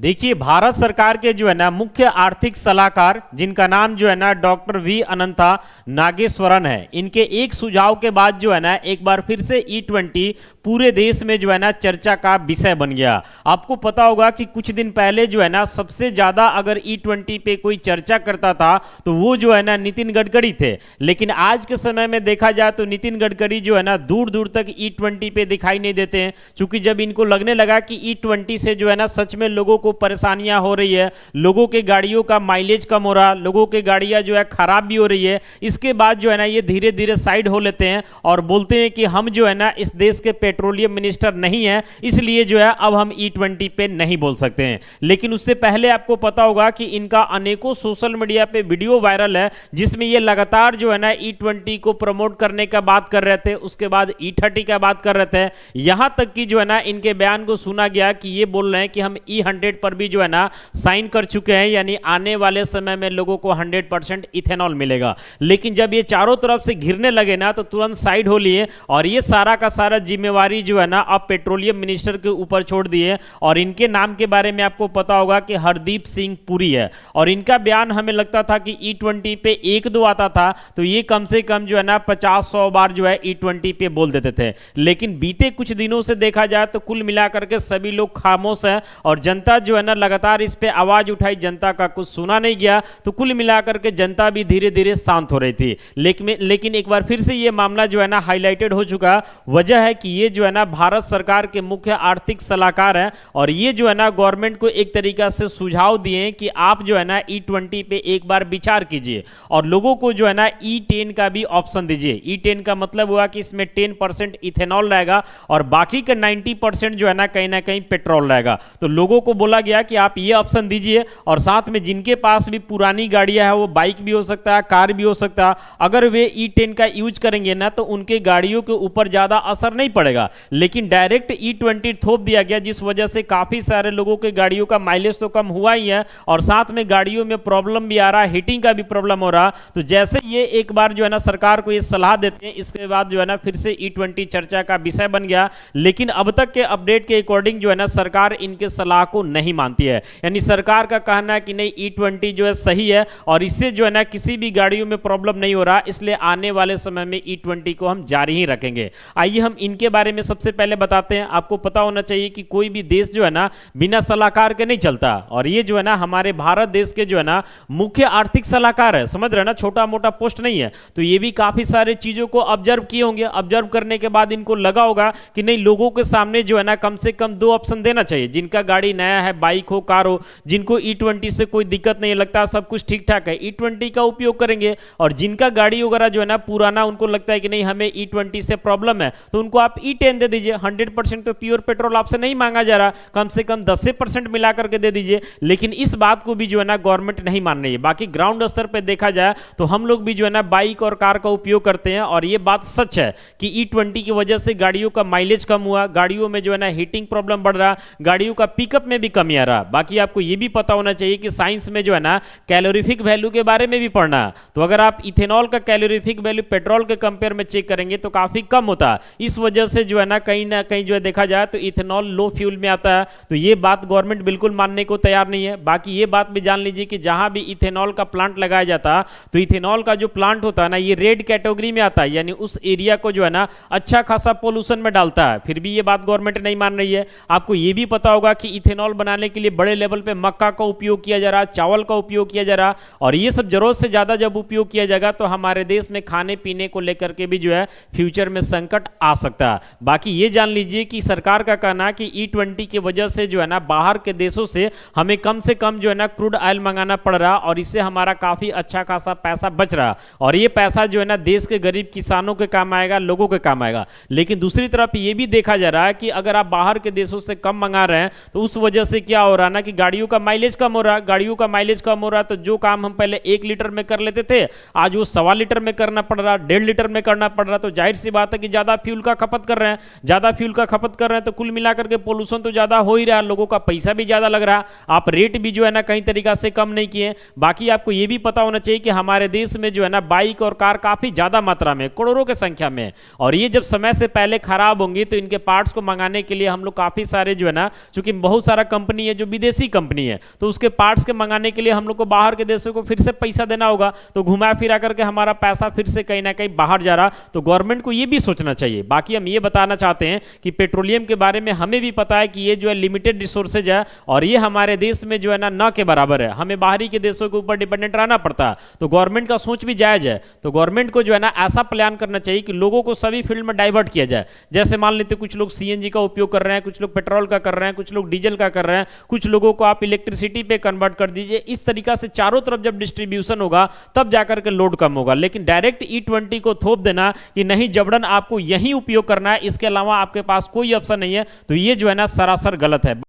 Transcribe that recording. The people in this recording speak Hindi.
देखिए, भारत सरकार के जो है ना मुख्य आर्थिक सलाहकार, जिनका नाम जो है ना डॉक्टर वी अनंता नागेश्वरन है, इनके एक सुझाव के बाद जो है ना एक बार फिर से E20 पूरे देश में जो है ना चर्चा का विषय बन गया। आपको पता होगा कि कुछ दिन पहले जो है ना सबसे ज्यादा अगर E20 पे कोई चर्चा करता था तो वो जो है ना नितिन गडकरी थे, लेकिन आज के समय में देखा जाए तो नितिन गडकरी जो है ना दूर दूर तक E20 पे दिखाई नहीं देते हैं, क्योंकि जब इनको लगने लगा कि E20 से जो है ना सच में लोगों को परेशानियां हो रही है, लोगों के गाड़ियों का माइलेज कम हो रहा, लोगों की गाड़ियां जो है खराब भी हो रही है, इसके बाद जो है ना ये धीरे धीरे साइड हो लेते हैं और बोलते हैं कि हम जो है ना इस देश के पेट्रोलियम मिनिस्टर नहीं है, इसलिए जो है अब हम E20 पे नहीं बोल सकते हैं। लेकिन उससे पहले आपको पता होगा कि इनका अनेकों सोशल मीडिया पे वीडियो वायरल है जिसमें ये लगातार जो है ना E20 को प्रमोट करने का बात कर रहे थे, उसके बाद E30 का बात कर रहे थे, यहां तक कि जो है ना इनके बयान को सुना गया कि ये बोल रहे हैं कि हम E100 पर भी जो है ना साइन कर चुके हैं, यानी आने वाले समय में लोगों को 100% इथेनॉल मिलेगा। लेकिन जब ये चारों तरफ से घिरने लगे ना तो तुरंत साइड हो लिए और ये सारा का सारा जिम्मेवारी जो है ना अब पेट्रोलियम मिनिस्टर के ऊपर छोड़ दिए। और इनके नाम के बारे में आपको पता होगा कि हरदीप सिंह पुरी है, और इनका बयान हमें लगता था कि E20 पे एक दो आता था तो ये कम से कम जो है ना 50-100 बार जो है E20 पे बोल देते थे। लेकिन बीते कुछ दिनों से देखा जाए तो कुल मिलाकर के सभी लोग खामोश हैं और जनता जो है ना लगातार इस पे आवाज उठाई, जनता का कुछ सुना नहीं गया, तो कुल मिलाकर के जनता भी धीरे धीरे शांत हो रही थी। लेकिन एक बार फिर से ये मामला जो है ना हाईलाइटेड हो चुका। वजह है कि ये जो है ना भारत सरकार के मुख्य आर्थिक सलाहकार हैं और ये जो है ना गवर्नमेंट को एक तरीका से सुझाव दिए कि आप जो है ना E20 पे एक बार विचार कीजिए और लोगों को जो है ना E10 का भी ऑप्शन दीजिए। E10 का मतलब हुआ कि इसमें 10% इथेनॉल रहेगा और बाकी का 90% जो है ना कहीं पेट्रोल रहेगा। तो लोगों को बोला गया कि आप ये ऑप्शन दीजिए और साथ में जिनके पास भी पुरानी गाड़ियां है, वो बाइक भी हो सकता है, कार भी हो सकता है, अगर वे E10 का यूज करेंगे ना तो उनके गाड़ियों के ऊपर ज्यादा असर नहीं पड़ेगा। लेकिन डायरेक्ट E20 थोप दिया गया, जिस वजह से काफी सारे लोगों के गाड़ियों का माइलेज तो कम हुआ ही है और साथ में गाड़ियों में प्रॉब्लम भी आ रहा है, हीटिंग का भी प्रॉब्लम हो रहा। तो जैसे ये एक बार जो है ना सरकार को ये सलाह देते हैं, इसके बाद जो है ना फिर से E20 चर्चा का विषय बन गया। लेकिन अब तक के अपडेट के अकॉर्डिंग जो है ना सरकार इनके सलाह को नहीं मानती है, यानी सरकार का कहना है कि नहीं E20 जो है सही है और इससे जो है ना किसी भी गाड़ियों में प्रॉब्लम नहीं हो रहा, इसलिए आने वाले समय में E20 को हम जारी ही रखेंगे। आइए हम इनके बारे में सबसे पहले बताते हैं। आपको पता होना चाहिए कि कोई भी देश जो है ना बिना सलाहकार के नहीं चलता और ये जो है ना हमारे भारत देश के जो है ना मुख्य आर्थिक सलाहकार है, समझ रहे ना, छोटा मोटा पोस्ट नहीं है। तो ये भी काफी सारे चीजों को ऑब्जर्व किए होंगे, ऑब्जर्व करने के बाद इनको लगा होगा कि नहीं, लोगों के सामने जो है ना कम से कम 2 ऑप्शन देना चाहिए। जिनका गाड़ी नया है, बाइक हो, कार हो, जिनको E20 से कोई दिक्कत नहीं लगता, सब कुछ ठीक ठाक है, E20 का उपयोग करेंगे। और जिनका गाड़ी वगैरह जो है ना पुराना, उनको लगता है कि नहीं हमें E20 से प्रॉब्लम है, तो उनको आप E10 दे दीजिए। 100% तो प्योर पेट्रोल आपसे नहीं मांगा जा रहा, कम से कम 10% मिला करके दे दीजिए। लेकिन इस बात को भी जो है ना गवर्नमेंट नहीं मान रही है। बाकी ग्राउंड स्तर पर देखा जाए तो हम लोग भी जो है ना बाइक और कार का उपयोग करते हैं और ये बात सच है कि E20 की वजह से गाड़ियों का माइलेज कम हुआ, गाड़ियों में जो है ना हीटिंग प्रॉब्लम बढ़ रहा, गाड़ियों का पिकअप में भी कमी आ रहा। बाकी आपको ये भी पता होना चाहिए कि साइंस में जो है ना कैलोरीफिक वैल्यू के बारे में भी पढ़ना। तो अगर आप इथेनॉल का कैलोरीफिक वैल्यू पेट्रोल के कंपेयर में चेक करेंगे तो काफी कम होता है। इस वजह से जो है ना कहीं जो है देखा जाए तो इथेनॉल लो फ्यूल में आता है। तो ये बात गवर्नमेंट बिल्कुल मानने को तैयार नहीं है। बाकी ये बात भी जान लीजिए कि जहां भी इथेनॉल का प्लांट लगाया जाता है तो इथेनॉल का जो प्लांट होता है ना ये रेड कैटेगरी में आता है, यानी उस एरिया को जो है ना अच्छा खासा पोल्यूशन में डालता है। फिर भी ये बात गवर्नमेंट नहीं मान रही है। आपको ये भी पता होगा कि इथेनॉल बनाने के लिए बड़े लेवल पे मक्का का उपयोग किया जा रहा, चावल का उपयोग किया जा रहा, और ये सब जरूरत से ज्यादा जब उपयोग किया जाएगा तो हमारे देश में खाने पीने को लेकर के भी जो है फ्यूचर में संकट आ सकता है। बाकी ये जान लीजिए कि सरकार का कहना है कि E20 की वजह से जो है ना बाहर के देशों से हमें कम से कम जो है ना क्रूड ऑयल मंगाना पड़ रहा और इससे हमारा काफी अच्छा खासा पैसा बच रहा और ये पैसा जो है ना देश के गरीब किसानों के काम आएगा, लोगों के काम आएगा। लेकिन दूसरी तरफ ये भी देखा जा रहा है कि अगर आप बाहर के देशों से कम मंगा रहे हैं तो उस वजह से क्या हो रहा है ना कि गाड़ियों का माइलेज कम हो रहा है। गाड़ियों का माइलेज कम हो रहा है तो जो काम हम पहले 1 लीटर में कर लेते थे आज वो 1.25 लीटर में करना पड़ रहा, 1.5 लीटर में करना पड़ रहा। तो जाहिर सी बात है कि ज्यादा फ्यूल का खपत कर रहे हैं, ज्यादा फ्यूल का खपत कर रहे हैं तो कुल मिलाकर के पोल्यूशन तो ज्यादा हो ही रहा है, लोगों का पैसा भी ज्यादा लग रहा। आप रेट भी जो है ना कहीं तरीका से कम नहीं किए। बाकी आपको ये भी पता होना चाहिए कि हमारे देश में जो है ना बाइक और कार काफी ज्यादा मात्रा में, करोड़ों की संख्या में, और ये जब समय से पहले खराब होंगी तो इनके पार्ट्स को मंगाने के लिए हम लोग काफी सारे जो है ना, चूंकि बहुत सारा कंपनी कंपनी है जो विदेशी कंपनी है, तो उसके पार्ट्स के मंगाने के लिए हम लोग को बाहर के देशों को फिर से पैसा देना होगा, तो घुमा फिरा करके हमारा पैसा फिर से कहीं ना कहीं बाहर जा रहा। तो गवर्नमेंट को ये भी सोचना चाहिए। बाकी हम ये बताना चाहते हैं कि पेट्रोलियम के बारे में हमें भी पता है कि ये जो है लिमिटेड रिसोर्सेज है और ये हमारे देश में जो है ना के बराबर है, हमें बाहरी के देशों के ऊपर डिपेंडेंट रहना पड़ता है। तो गवर्नमेंट का सोच भी जायज है। तो गवर्नमेंट को जो है ना ऐसा प्लान करना चाहिए कि लोगों को सभी फील्ड में डाइवर्ट किया जाए। जैसे मान लेते कुछ लोग सीएनजी का उपयोग कर रहे हैं, कुछ लोग पेट्रोल का कर रहे हैं, कुछ लोग डीजल का कर रहे हैं, कुछ लोगों को आप इलेक्ट्रिसिटी पे कन्वर्ट कर दीजिए। इस तरीका से चारों तरफ जब डिस्ट्रीब्यूशन होगा तब जाकर के लोड कम होगा। लेकिन डायरेक्ट E20 को थोप देना कि नहीं जबरन आपको यही उपयोग करना है, इसके अलावा आपके पास कोई ऑप्शन नहीं है, तो ये जो है ना सरासर गलत है।